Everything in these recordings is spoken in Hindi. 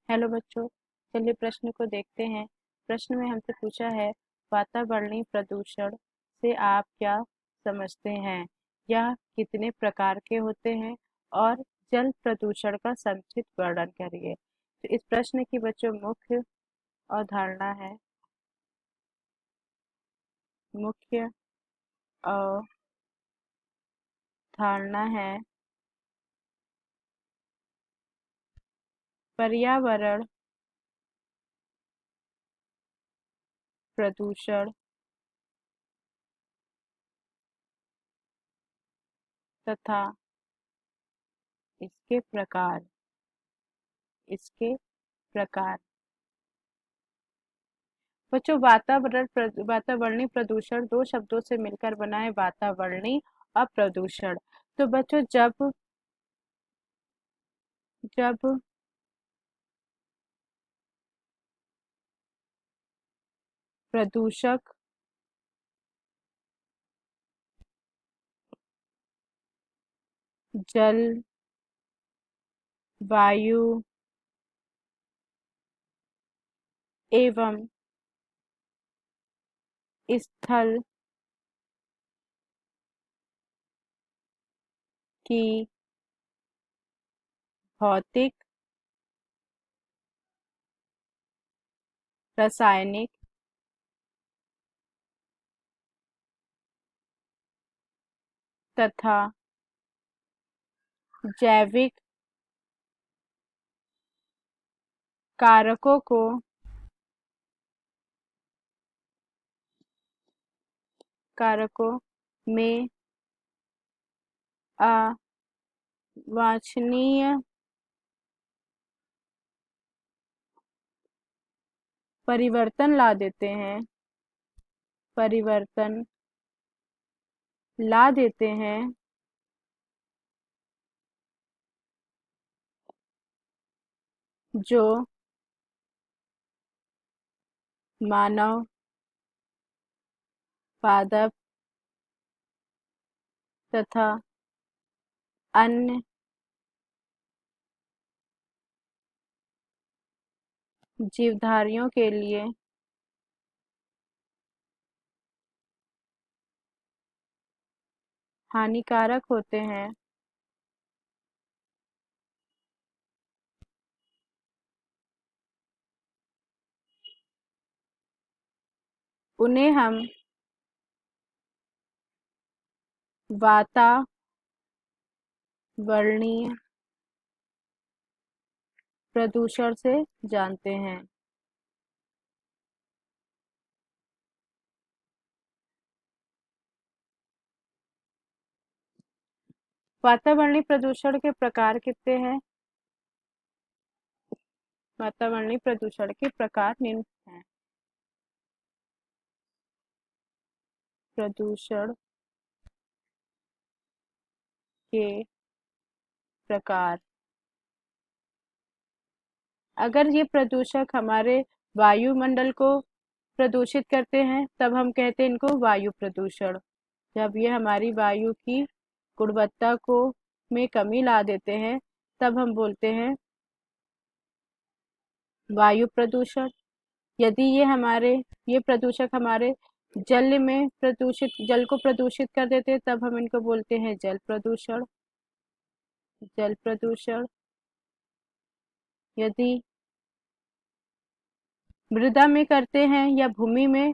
हेलो बच्चों, चलिए प्रश्न को देखते हैं। प्रश्न में हमसे पूछा है, वातावरणीय प्रदूषण से आप क्या समझते हैं? यह कितने प्रकार के होते हैं और जल प्रदूषण का संक्षिप्त वर्णन करिए। तो इस प्रश्न की बच्चों अवधारणा है मुख्य अवधारणा है पर्यावरण प्रदूषण तथा इसके प्रकार इसके प्रकार बच्चों, वातावरणीय प्रदूषण दो शब्दों से मिलकर बना है, वातावरणीय और प्रदूषण। तो बच्चों, जब जब प्रदूषक जल, वायु एवं स्थल की भौतिक, रासायनिक तथा जैविक कारकों को कारकों में अवांछनीय परिवर्तन ला देते हैं परिवर्तन ला देते हैं जो मानव पादप तथा अन्य जीवधारियों के लिए हानिकारक होते हैं, उन्हें हम वातावरणीय प्रदूषण से जानते हैं। वातावरणीय प्रदूषण के प्रकार कितने हैं? वातावरणीय प्रदूषण के प्रकार निम्न हैं। प्रदूषण के प्रकार। अगर ये प्रदूषक हमारे वायुमंडल को प्रदूषित करते हैं, तब हम कहते हैं इनको वायु प्रदूषण। जब ये हमारी वायु की गुणवत्ता को में कमी ला देते हैं, तब हम बोलते हैं वायु प्रदूषण। यदि ये प्रदूषक हमारे जल को प्रदूषित कर देते हैं, तब हम इनको बोलते हैं जल प्रदूषण। जल प्रदूषण। यदि मृदा में करते हैं या भूमि में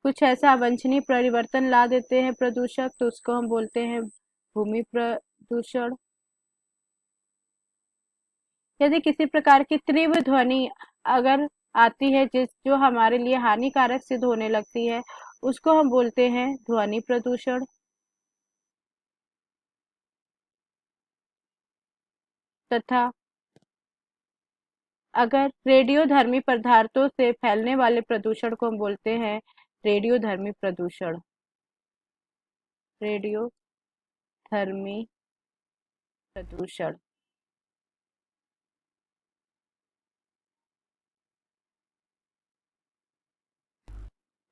कुछ ऐसा अवांछनीय परिवर्तन ला देते हैं प्रदूषक, तो उसको हम बोलते हैं भूमि प्रदूषण। यदि किसी प्रकार की तीव्र ध्वनि अगर आती है जो हमारे लिए हानिकारक सिद्ध होने लगती है, उसको हम बोलते हैं ध्वनि प्रदूषण। तथा अगर रेडियोधर्मी पदार्थों से फैलने वाले प्रदूषण को हम बोलते हैं रेडियोधर्मी प्रदूषण। रेडियोधर्मी प्रदूषण।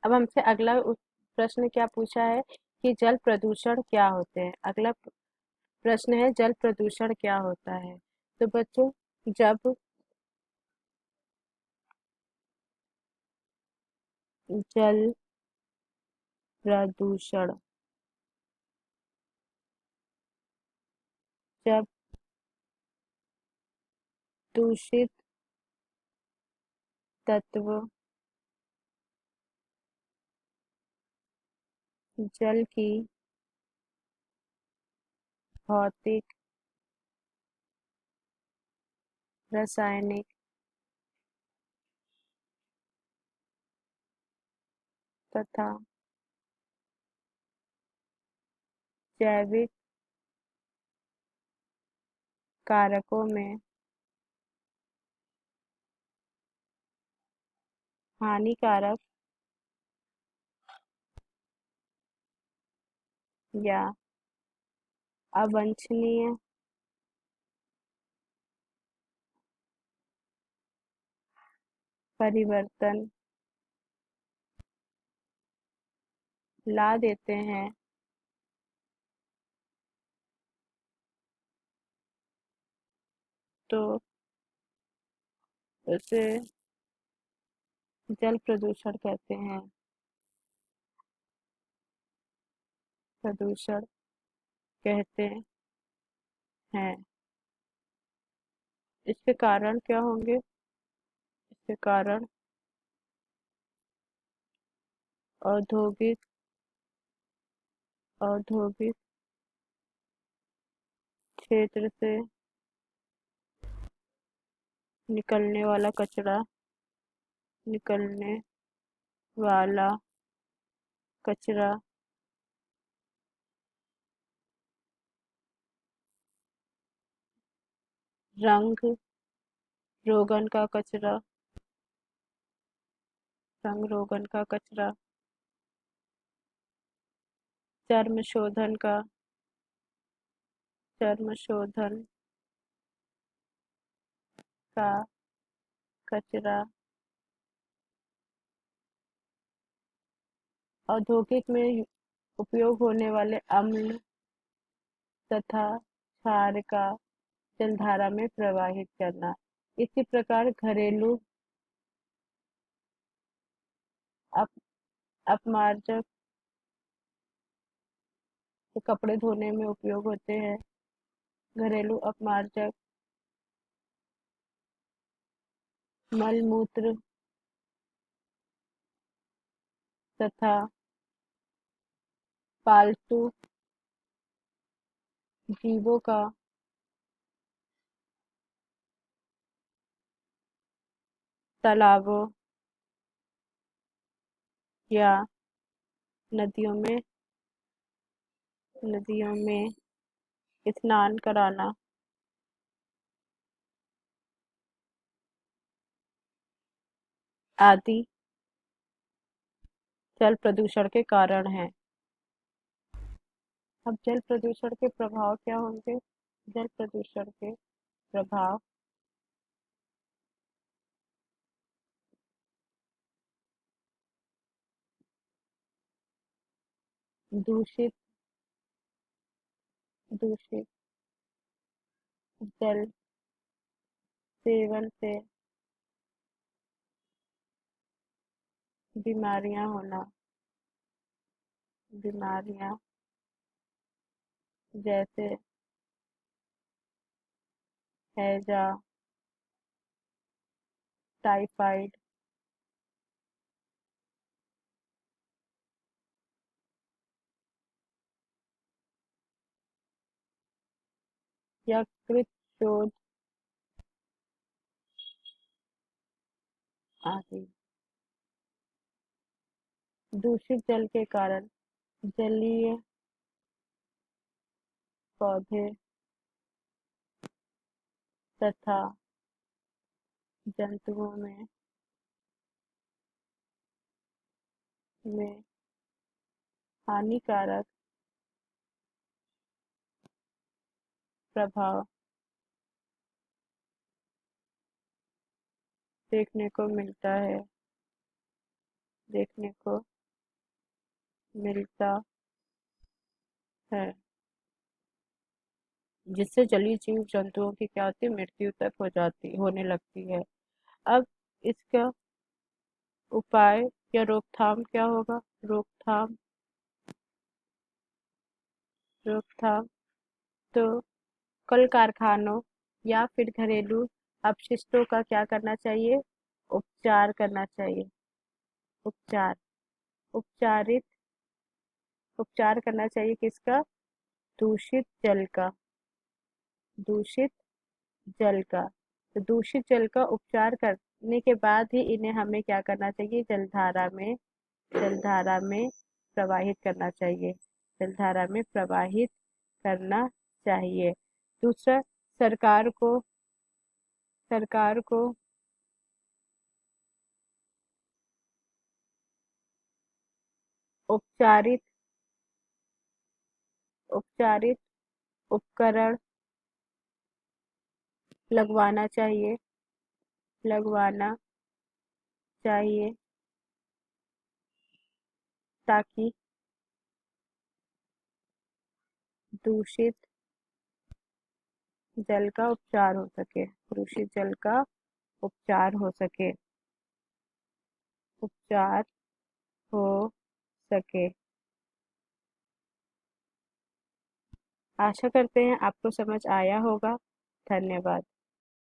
अब हमसे अगला प्रश्न क्या पूछा है कि जल प्रदूषण क्या होते हैं। अगला प्रश्न है, जल प्रदूषण क्या होता है। तो बच्चों, जब जल प्रदूषण। जब दूषित तत्व जल की भौतिक, रासायनिक तथा जैविक कारकों में हानिकारक या अवांछनीय परिवर्तन ला देते हैं, तो उसे जल प्रदूषण कहते हैं। प्रदूषण कहते हैं। इसके कारण क्या होंगे? इसके कारण औद्योगिक औद्योगिक क्षेत्र से निकलने वाला कचरा निकलने वाला कचरा रंग रोगन का कचरा रंग रोगन का कचरा, चर्म शोधन का चर्म शोधन का कचरा, औद्योगिक में उपयोग होने वाले अम्ल तथा क्षार का जलधारा में प्रवाहित करना। इसी प्रकार घरेलू अप, अपमार्जक जो कपड़े धोने में उपयोग होते हैं, घरेलू अपमार्जक मल मूत्र तथा पालतू जीवों का तालाबों या नदियों में नदियों में स्नान कराना आदि जल प्रदूषण के कारण हैं। अब जल प्रदूषण के प्रभाव क्या होंगे? जल प्रदूषण के प्रभाव दूषित दूषित जल सेवन से बीमारियां होना बीमारियां जैसे हैजा, टाइफाइड, यकृत शोथ आदि। दूषित जल के कारण जलीय पौधे तथा जंतुओं में हानिकारक प्रभाव देखने को मिलता है देखने को मिलता है, जिससे जलीय जीव जंतुओं की क्या होती है? मृत्यु तक होने लगती है। अब इसका उपाय या रोकथाम क्या होगा? रोकथाम, रोकथाम। तो कल कारखानों या फिर घरेलू अपशिष्टों का क्या करना चाहिए? उपचार करना चाहिए। उपचार, उपचारित, उपचार करना चाहिए किसका? दूषित जल का, दूषित जल का। तो दूषित जल का उपचार करने के बाद ही इन्हें हमें क्या करना चाहिए? जलधारा में, जलधारा में प्रवाहित करना चाहिए, जलधारा में प्रवाहित करना चाहिए। दूसरा, सरकार को, सरकार को उपचारित, उपचारित उपकरण लगवाना चाहिए, लगवाना चाहिए, ताकि दूषित जल का उपचार हो सके, दूषित जल का उपचार हो सके, उपचार हो सके। आशा करते हैं आपको समझ आया होगा। धन्यवाद।